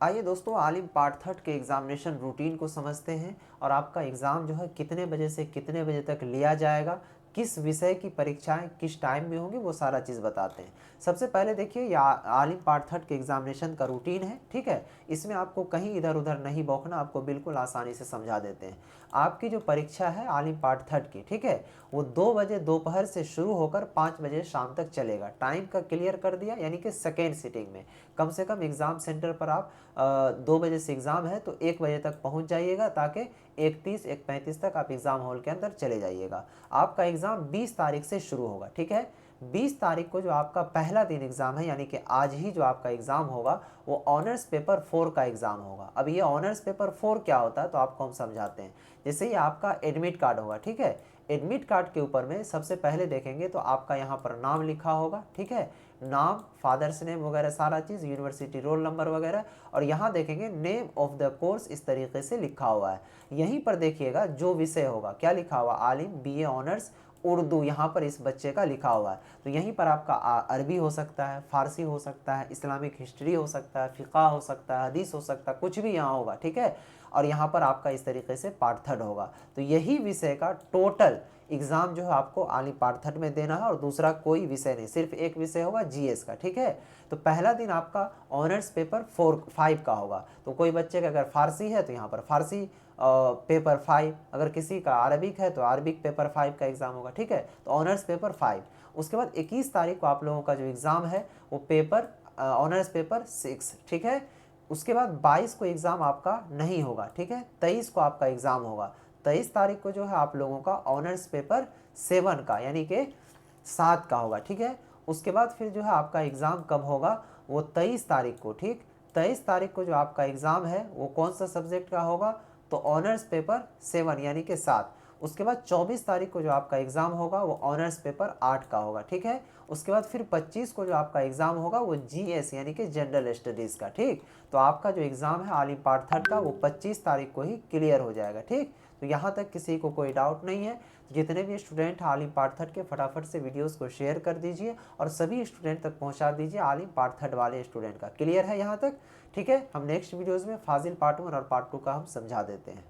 आइए दोस्तों, आलिम पार्ट थर्ड के एग्जामिनेशन रूटीन को समझते हैं और आपका एग्ज़ाम जो है कितने बजे से कितने बजे तक लिया जाएगा, किस विषय की परीक्षाएं किस टाइम में होंगी, वो सारा चीज़ बताते हैं। सबसे पहले देखिए, ये आलिम पार्ट थर्ड के एग्जामिनेशन का रूटीन है, ठीक है। इसमें आपको कहीं इधर उधर नहीं बौखना, आपको बिल्कुल आसानी से समझा देते हैं। आपकी जो परीक्षा है आलिम पार्ट थर्ड की, ठीक है, वो 2 बजे दोपहर से शुरू होकर 5 बजे शाम तक चलेगा। टाइम का क्लियर कर दिया, यानी कि सेकेंड सिटिंग में कम से कम एग्ज़ाम सेंटर पर आप 2 बजे से एग्ज़ाम है तो 1 बजे तक पहुंच जाइएगा, ताकि 1:30 1:35 तक आप एग्ज़ाम हॉल के अंदर चले जाइएगा। आपका एग्ज़ाम 20 तारीख से शुरू होगा, ठीक है। 20 तारीख को जो आपका पहला दिन एग्ज़ाम है, यानी कि आज ही जो आपका एग्ज़ाम होगा, वो ऑनर्स पेपर 4 का एग्ज़ाम होगा। अब ये ऑनर्स पेपर 4 क्या होता है, तो आपको हम समझाते हैं। जैसे ये आपका एडमिट कार्ड होगा, ठीक है। एडमिट कार्ड के ऊपर में सबसे पहले देखेंगे तो आपका यहाँ पर नाम लिखा होगा, ठीक है। नाम, फादर्स नेम वगैरह सारा चीज़, यूनिवर्सिटी रोल नंबर वगैरह, और यहाँ देखेंगे नेम ऑफ द कोर्स, इस तरीके से लिखा हुआ है। यहीं पर देखिएगा जो विषय होगा, क्या लिखा हुआ, आलिम बीए ऑनर्स उर्दू, यहाँ पर इस बच्चे का लिखा हुआ है। तो यहीं पर आपका अरबी हो सकता है, फारसी हो सकता है, इस्लामिक हिस्ट्री हो सकता है, फ़िक़्ह हो सकता है, हदीस हो सकता है, कुछ भी यहाँ होगा, ठीक है। और यहाँ पर आपका इस तरीके से पार्ट थर्ड होगा। तो यही विषय का टोटल एग्ज़ाम जो है आपको आलिम पार्ट थर्ड में देना है, और दूसरा कोई विषय नहीं, सिर्फ एक विषय होगा जीएस का, ठीक है। तो पहला दिन आपका ऑनर्स पेपर 5 का होगा। तो कोई बच्चे का अगर फारसी है तो यहाँ पर फारसी पेपर 5, अगर किसी का अरबिक है तो अरबिक पेपर 5 का एग्ज़ाम होगा, ठीक है। तो ऑनर्स पेपर 5। उसके बाद 21 तारीख को आप लोगों का जो एग्ज़ाम है वो पेपर ऑनर्स पेपर 6, ठीक है। उसके बाद 22 को एग्ज़ाम आपका नहीं होगा, ठीक है। 23 को आपका एग्ज़ाम होगा। 23 तारीख को जो है आप लोगों का ऑनर्स पेपर 7 का, यानी कि 7 का होगा, ठीक है। उसके बाद फिर जो है आपका एग्ज़ाम कब होगा, वो 23 तारीख को, ठीक। 23 तारीख को जो आपका एग्ज़ाम है वो कौन सा सब्जेक्ट का होगा, तो ऑनर्स पेपर 7 यानी कि 7। उसके बाद 24 तारीख को जो आपका एग्ज़ाम होगा वो ऑनर्स पेपर 8 का होगा, ठीक है। उसके बाद फिर 25 को जो आपका एग्ज़ाम होगा वो जीएस यानी कि जनरल स्टडीज़ का, ठीक। तो आपका जो एग्ज़ाम है आलिम पार्ट थर्ड का वो 25 तारीख को ही क्लियर हो जाएगा, ठीक। तो यहाँ तक किसी को कोई डाउट नहीं है। जितने भी स्टूडेंट आलिम पार्ट थर्ड के फटाफट से वीडियोस को शेयर कर दीजिए और सभी स्टूडेंट तक पहुँचा दीजिए आलिम पार्ट थर्ड वाले स्टूडेंट का। क्लियर है यहाँ तक, ठीक है। हम नेक्स्ट वीडियोज़ में फाजिल पार्ट 1 और पार्ट 2 का हम समझा देते हैं।